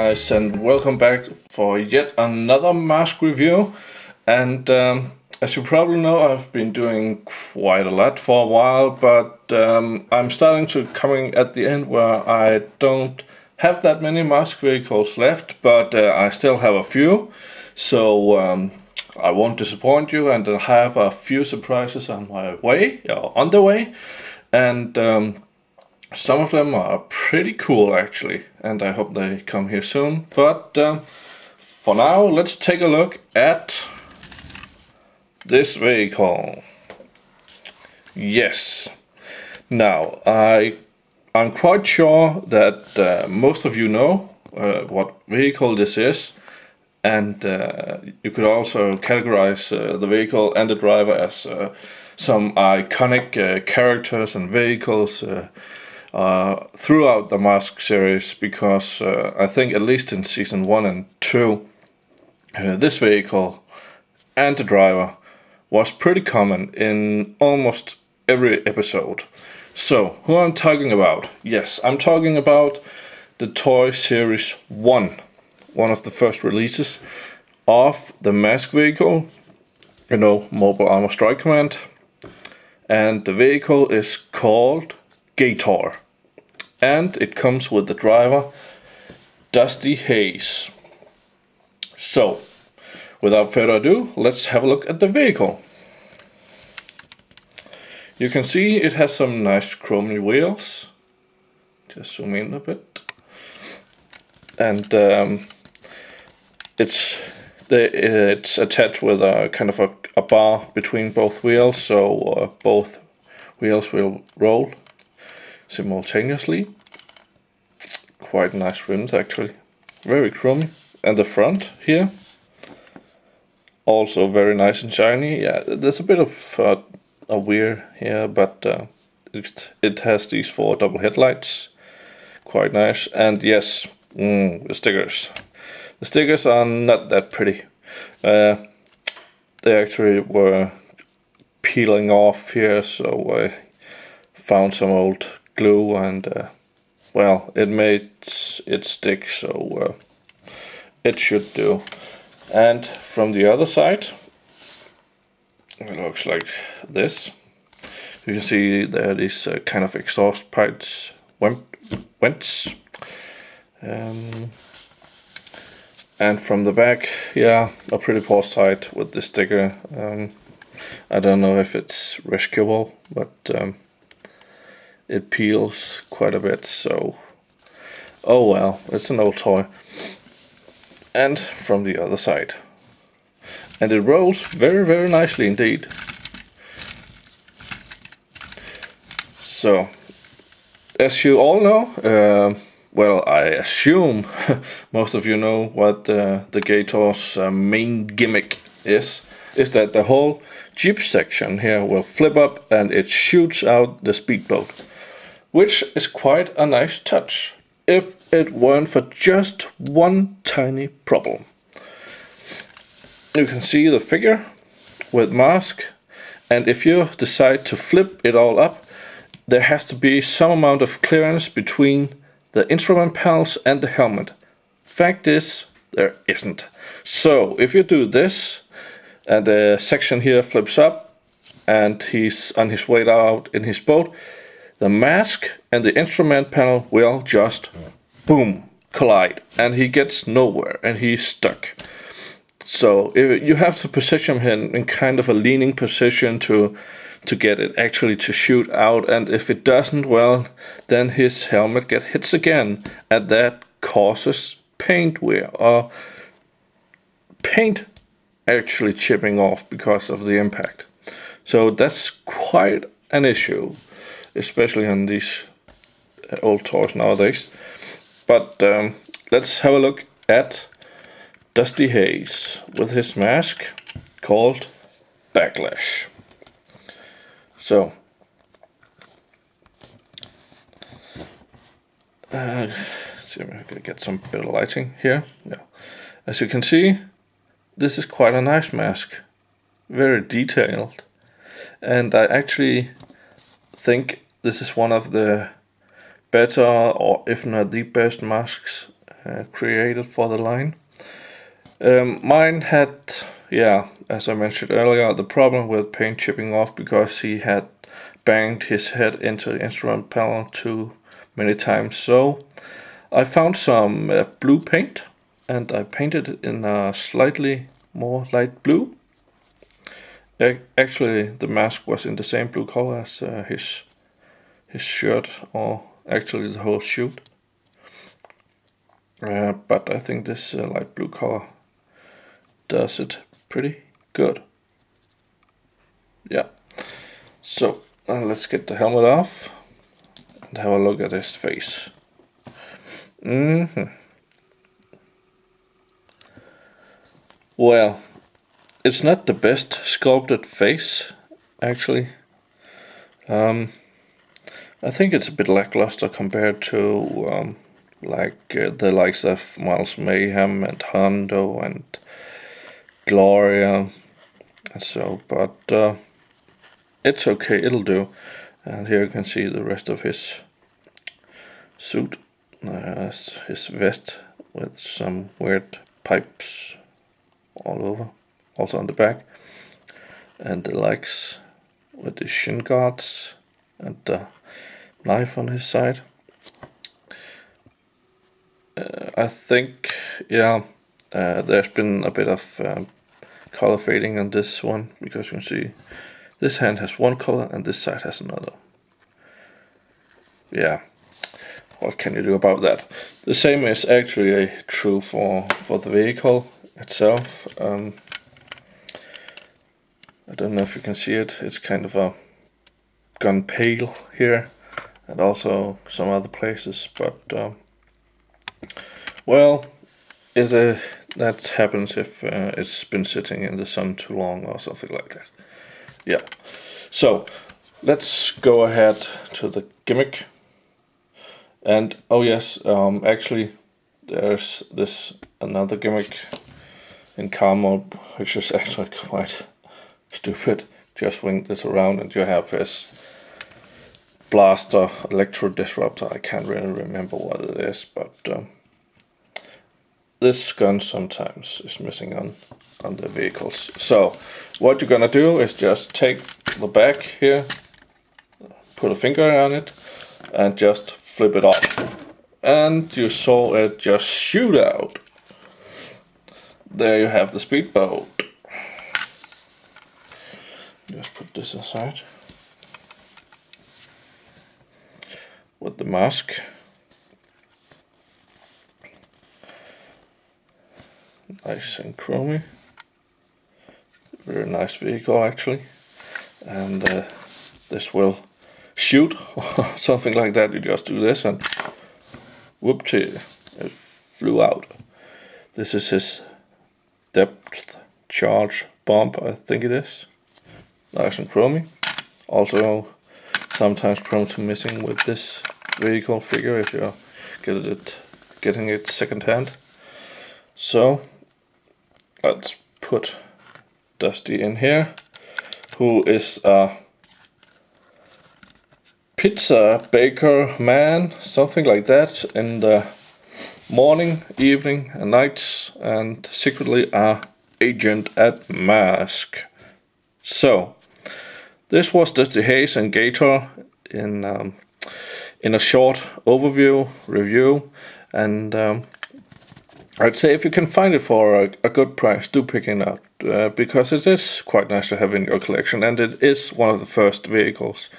guys, and welcome back for yet another mask review. And as you probably know, I've been doing quite a lot for a while, but I'm starting to coming at the end where I don't have that many mask vehicles left, but I still have a few. So I won't disappoint you, and I have a few surprises on my way, or on the way, and some of them are pretty cool actually, and I hope they come here soon. But for now, let's take a look at this vehicle. Yes. Now, I'm quite sure that most of you know what vehicle this is, and you could also categorize the vehicle and the driver as some iconic characters and vehicles throughout the M.A.S.K series, because I think at least in season 1 and 2 this vehicle and the driver was pretty common in almost every episode. So, who I'm talking about? Yes, I'm talking about the Toy Series 1, one of the first releases of the M.A.S.K vehicle, you know, Mobile Armor Strike Command, and the vehicle is called Gator, and it comes with the driver Dusty Hayes. So, without further ado, let's have a look at the vehicle. You can see it has some nice chromy wheels. Just zoom in a bit, and it's attached with a kind of a bar between both wheels, so both wheels will roll simultaneously. Quite nice rims actually, very chromy. And the front here, also very nice and shiny. Yeah, there's a bit of a wear here, but it has these 4 double headlights, quite nice. And yes, the stickers. The stickers are not that pretty. They actually were peeling off here, so I found some old glue, and well, it made it stick, so it should do. And from the other side, it looks like this. You can see there are these kind of exhaust pipes, vents. And from the back, yeah, a pretty poor sight with the sticker. I don't know if it's rescuable, but it peels quite a bit, so oh well, it's an old toy. And from the other side, and it rolls very, very nicely indeed. So, as you all know, well, I assume most of you know what the Gator's main gimmick is that the whole Jeep section here will flip up and it shoots out the speedboat, which is quite a nice touch, if it weren't for just one tiny problem. You can see the figure with M.A.S.K, and if you decide to flip it all up, there has to be some amount of clearance between the instrument panels and the helmet. Fact is, there isn't. So if you do this, and the section here flips up, and he's on his way out in his boat, the M.A.S.K and the instrument panel will just boom, collide, and he gets nowhere, and he's stuck. So you have to position him in kind of a leaning position to get it actually to shoot out, and if it doesn't, well, then his helmet hits again, and that causes paint wear, or paint actually chipping off because of the impact. So that's quite an issue, especially on these old toys nowadays. But let's have a look at Dusty Hayes with his mask called Backlash. So, see if I can get some better lighting here. Yeah, as you can see, this is quite a nice mask, very detailed, and I actually think this is one of the better, or if not the best masks created for the line. Mine had, yeah, as I mentioned earlier, the problem with paint chipping off because he had banged his head into the instrument panel too many times. So I found some blue paint and I painted it in a slightly more light blue. Actually, the mask was in the same blue color as his shirt, or actually the whole suit. But I think this light blue color does it pretty good. Yeah. So let's get the helmet off and have a look at his face. Well, it's not the best sculpted face, actually. I think it's a bit lackluster compared to the likes of Miles Mayhem and Hondo and Gloria. So, but it's okay, it'll do. And here you can see the rest of his suit, his vest with some weird pipes all over, also on the back, and the legs with the shin guards and the knife on his side. I think, yeah, there's been a bit of color fading on this one, because you can see this hand has one color and this side has another. Yeah, what can you do about that? The same is actually true for the vehicle itself. I don't know if you can see it, it's kind of a gone pale here and also some other places, but well, that happens if it's been sitting in the sun too long or something like that. Yeah, so let's go ahead to the gimmick. And oh yes, actually there's this another gimmick in car mode, which is actually quite stupid. Just swing this around and you have this blaster electro disruptor. I can't really remember what it is, but this gun sometimes is missing on the vehicles. So what you're gonna do is just take the back here, put a finger on it, and just flip it off. And you saw it just shoot out. There you have the speedboat. Just put this aside. With the mask. Nice and chromy. Very nice vehicle actually. And this will shoot or something like that. You just do this and whoop-tee, it flew out. This is his depth charge bomb, I think it is. Nice and chromy. Also sometimes prone to missing with this vehicle figure if you're getting it second hand. So let's put Dusty in here, who is a pizza baker man, something like that, in the morning, evening and nights, and secretly a agent at M.A.S.K. So this was Dusty Hayes and Gator in a short overview review, and I'd say if you can find it for a good price, do pick it up, because it is quite nice to have in your collection, and it is one of the first vehicles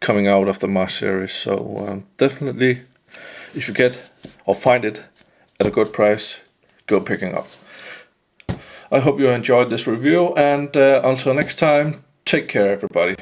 coming out of the M.A.S.K series. So definitely, if you get or find it at a good price, go picking up. I hope you enjoyed this review, and until next time, take care everybody.